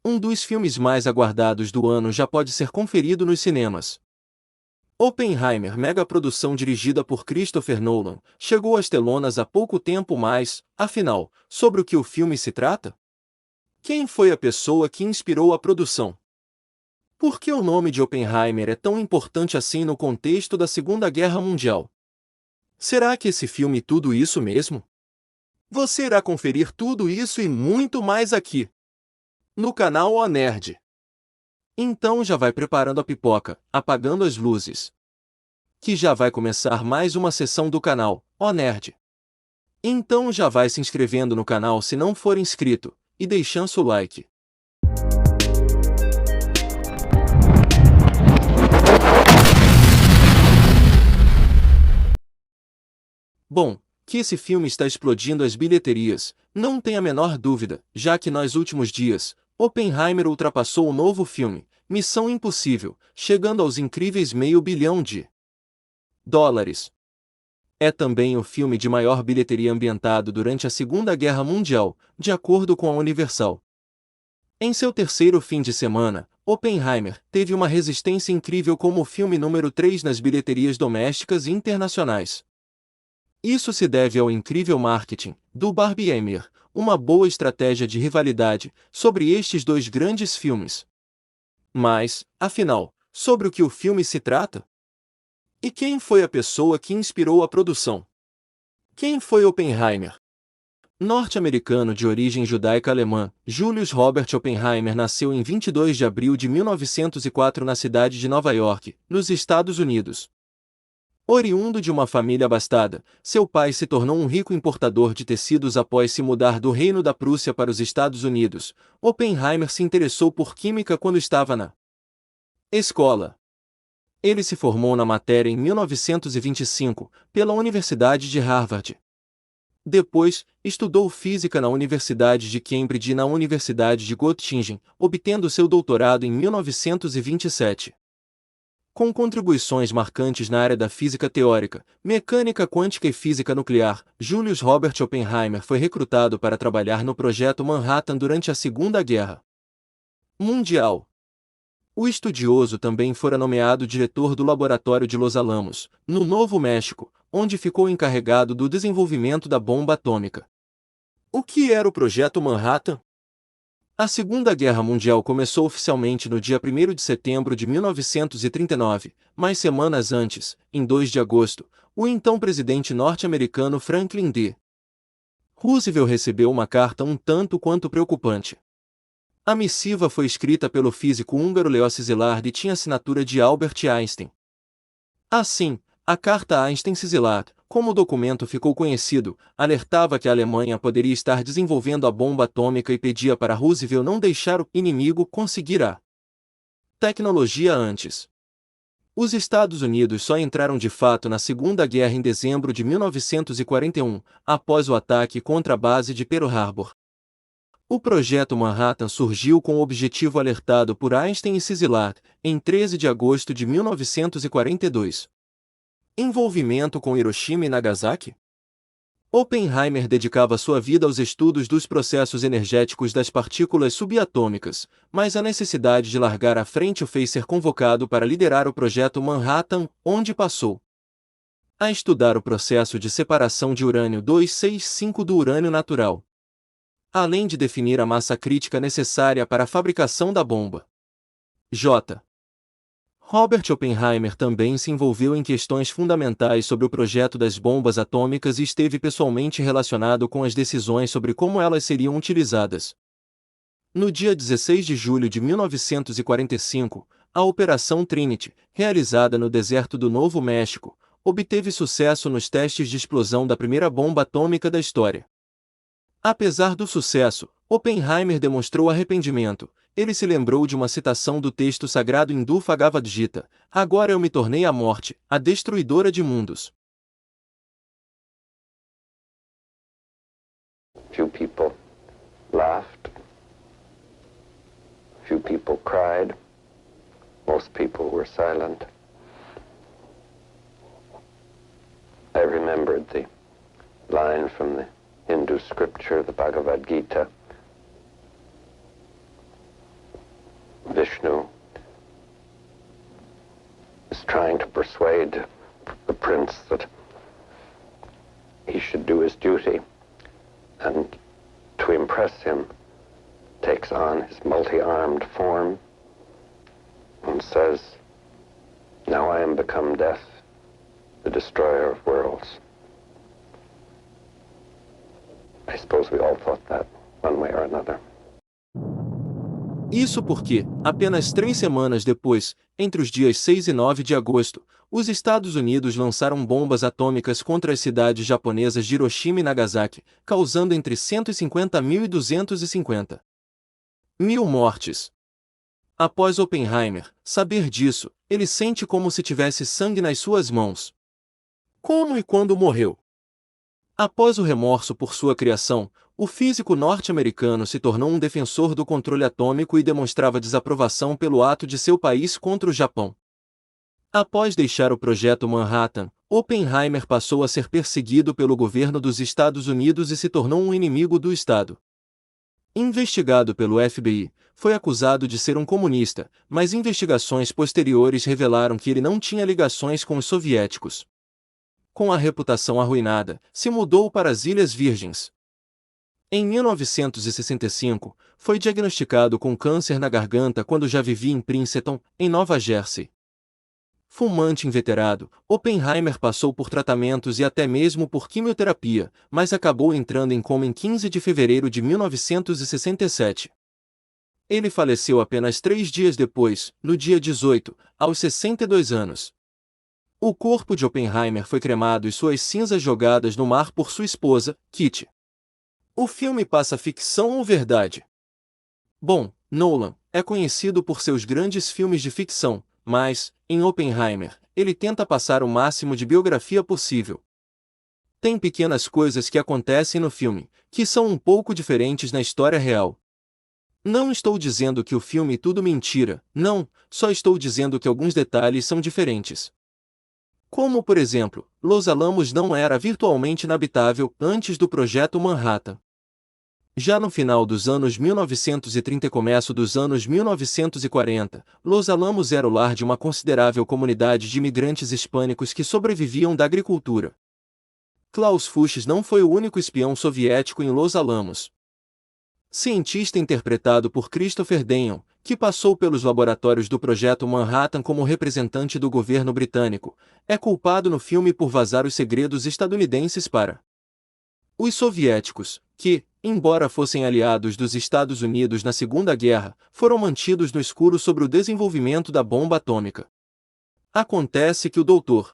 Um dos filmes mais aguardados do ano já pode ser conferido nos cinemas. Oppenheimer, megaprodução dirigida por Christopher Nolan, chegou às telonas há pouco tempo, mas, afinal, sobre o que o filme se trata? Quem foi a pessoa que inspirou a produção? Por que o nome de Oppenheimer é tão importante assim no contexto da Segunda Guerra Mundial? Será que esse filme tudo isso mesmo? Você irá conferir tudo isso e muito mais aqui, no canal O Nerd. Então já vai preparando a pipoca, apagando as luzes, que já vai começar mais uma sessão do canal O Nerd. Então já vai se inscrevendo no canal se não for inscrito, e deixando seu like. Bom, que esse filme está explodindo as bilheterias, não tem a menor dúvida, já que nos últimos dias, Oppenheimer ultrapassou o novo filme, Missão Impossível, chegando aos incríveis $500 milhão. É também o filme de maior bilheteria ambientado durante a Segunda Guerra Mundial, de acordo com a Universal. Em seu terceiro fim de semana, Oppenheimer teve uma resistência incrível como o filme número 3 nas bilheterias domésticas e internacionais. Isso se deve ao incrível marketing do Barbenheimer, uma boa estratégia de rivalidade sobre estes dois grandes filmes. Mas, afinal, sobre o que o filme se trata? E quem foi a pessoa que inspirou a produção? Quem foi Oppenheimer? Norte-americano de origem judaica-alemã, Julius Robert Oppenheimer nasceu em 22 de abril de 1904 na cidade de Nova York, nos Estados Unidos. Oriundo de uma família abastada, seu pai se tornou um rico importador de tecidos após se mudar do Reino da Prússia para os Estados Unidos. Oppenheimer se interessou por química quando estava na escola. Ele se formou na matéria em 1925, pela Universidade de Harvard. Depois, estudou física na Universidade de Cambridge e na Universidade de Göttingen, obtendo seu doutorado em 1927. Com contribuições marcantes na área da física teórica, mecânica quântica e física nuclear, Julius Robert Oppenheimer foi recrutado para trabalhar no Projeto Manhattan durante a Segunda Guerra Mundial. O estudioso também fora nomeado diretor do Laboratório de Los Alamos, no Novo México, onde ficou encarregado do desenvolvimento da bomba atômica. O que era o Projeto Manhattan? A Segunda Guerra Mundial começou oficialmente no dia 1º de setembro de 1939, mas semanas antes, em 2 de agosto, o então presidente norte-americano Franklin D. Roosevelt recebeu uma carta um tanto quanto preocupante. A missiva foi escrita pelo físico húngaro Leo Szilárd e tinha assinatura de Albert Einstein. Assim, a carta Einstein-Szilárd, como o documento ficou conhecido, alertava que a Alemanha poderia estar desenvolvendo a bomba atômica e pedia para Roosevelt não deixar o inimigo conseguir a tecnologia antes. Os Estados Unidos só entraram de fato na Segunda Guerra em dezembro de 1941, após o ataque contra a base de Pearl Harbor. O Projeto Manhattan surgiu com o objetivo alertado por Einstein e Szilárd, em 13 de agosto de 1942. Envolvimento com Hiroshima e Nagasaki? Oppenheimer dedicava sua vida aos estudos dos processos energéticos das partículas subatômicas, mas a necessidade de largar à frente o fez ser convocado para liderar o Projeto Manhattan, onde passou a estudar o processo de separação de urânio-265 do urânio natural, além de definir a massa crítica necessária para a fabricação da bomba. J. Robert Oppenheimer também se envolveu em questões fundamentais sobre o projeto das bombas atômicas e esteve pessoalmente relacionado com as decisões sobre como elas seriam utilizadas. No dia 16 de julho de 1945, a Operação Trinity, realizada no deserto do Novo México, obteve sucesso nos testes de explosão da primeira bomba atômica da história. Apesar do sucesso, Oppenheimer demonstrou arrependimento. Ele se lembrou de uma citação do texto sagrado hindu Bhagavad Gita: "Agora eu me tornei a morte, a destruidora de mundos." Few people laughed. Few people cried. Most people were silent. I remembered the line from the Hindu scripture, the Bhagavad Gita. Vishnu is trying to persuade the prince that he should do his duty, and to impress him takes on his multi-armed form and says, "Now I am become death, the destroyer of worlds." I suppose we all thought that one way or another. Isso porque, apenas 3 semanas depois, entre os dias 6 e 9 de agosto, os Estados Unidos lançaram bombas atômicas contra as cidades japonesas de Hiroshima e Nagasaki, causando entre 150.000 e 250.000 mortes. Após Oppenheimer saber disso, ele sente como se tivesse sangue nas suas mãos. Como e quando morreu? Após o remorso por sua criação, o físico norte-americano se tornou um defensor do controle atômico e demonstrava desaprovação pelo ato de seu país contra o Japão. Após deixar o projeto Manhattan, Oppenheimer passou a ser perseguido pelo governo dos Estados Unidos e se tornou um inimigo do Estado. Investigado pelo FBI, foi acusado de ser um comunista, mas investigações posteriores revelaram que ele não tinha ligações com os soviéticos. Com a reputação arruinada, se mudou para as Ilhas Virgens. Em 1965, foi diagnosticado com câncer na garganta quando já vivia em Princeton, em Nova Jersey. Fumante inveterado, Oppenheimer passou por tratamentos e até mesmo por quimioterapia, mas acabou entrando em coma em 15 de fevereiro de 1967. Ele faleceu apenas 3 dias depois, no dia 18, aos 62 anos. O corpo de Oppenheimer foi cremado e suas cinzas jogadas no mar por sua esposa, Kitty. O filme passa ficção ou verdade? Bom, Nolan é conhecido por seus grandes filmes de ficção, mas, em Oppenheimer, ele tenta passar o máximo de biografia possível. Tem pequenas coisas que acontecem no filme, que são um pouco diferentes na história real. Não estou dizendo que o filme é tudo mentira, não, só estou dizendo que alguns detalhes são diferentes. Como, por exemplo, Los Alamos não era virtualmente inabitável antes do projeto Manhattan. Já no final dos anos 1930 e começo dos anos 1940, Los Alamos era o lar de uma considerável comunidade de imigrantes hispânicos que sobreviviam da agricultura. Klaus Fuchs não foi o único espião soviético em Los Alamos. Cientista interpretado por Christopher Denyon, que passou pelos laboratórios do Projeto Manhattan como representante do governo britânico, é culpado no filme por vazar os segredos estadunidenses para os soviéticos, que, embora fossem aliados dos Estados Unidos na Segunda Guerra, foram mantidos no escuro sobre o desenvolvimento da bomba atômica. Acontece que o Dr.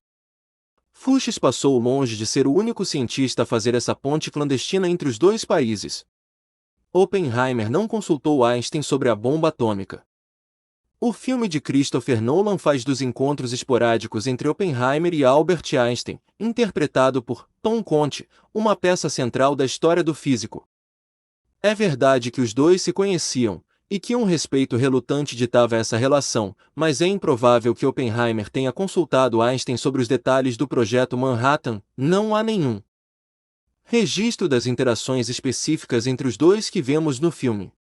Fuchs passou longe de ser o único cientista a fazer essa ponte clandestina entre os dois países. Oppenheimer não consultou Einstein sobre a bomba atômica. O filme de Christopher Nolan faz dos encontros esporádicos entre Oppenheimer e Albert Einstein, interpretado por Tom Conte, uma peça central da história do físico. É verdade que os dois se conheciam, e que um respeito relutante ditava essa relação, mas é improvável que Oppenheimer tenha consultado Einstein sobre os detalhes do projeto Manhattan, não há nenhum registro das interações específicas entre os dois que vemos no filme.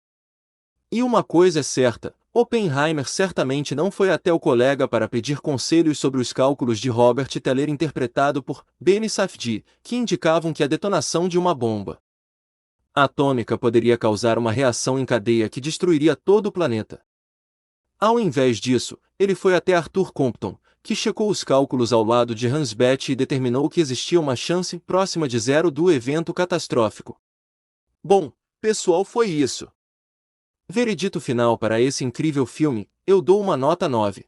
E uma coisa é certa, Oppenheimer certamente não foi até o colega para pedir conselhos sobre os cálculos de Robert Teller interpretado por Benny Safdie, que indicavam que a detonação de uma bomba atômica poderia causar uma reação em cadeia que destruiria todo o planeta. Ao invés disso, ele foi até Arthur Compton, que checou os cálculos ao lado de Hans Bethe e determinou que existia uma chance próxima de zero do evento catastrófico. Bom, pessoal, foi isso. Veredito final para esse incrível filme, eu dou uma nota 9.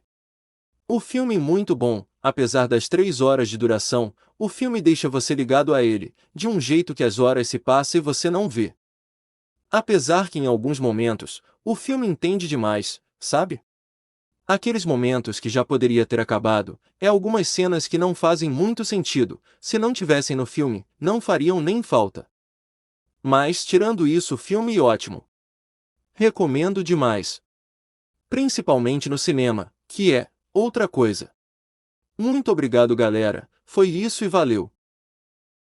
O filme é muito bom, apesar das 3 horas de duração, o filme deixa você ligado a ele, de um jeito que as horas se passam e você não vê. Apesar que em alguns momentos, o filme entende demais, sabe? Aqueles momentos que já poderia ter acabado, algumas cenas que não fazem muito sentido, se não tivessem no filme, não fariam nem falta. Mas, tirando isso, o filme é ótimo. Recomendo demais. Principalmente no cinema, que é outra coisa. Muito obrigado, galera, foi isso e valeu!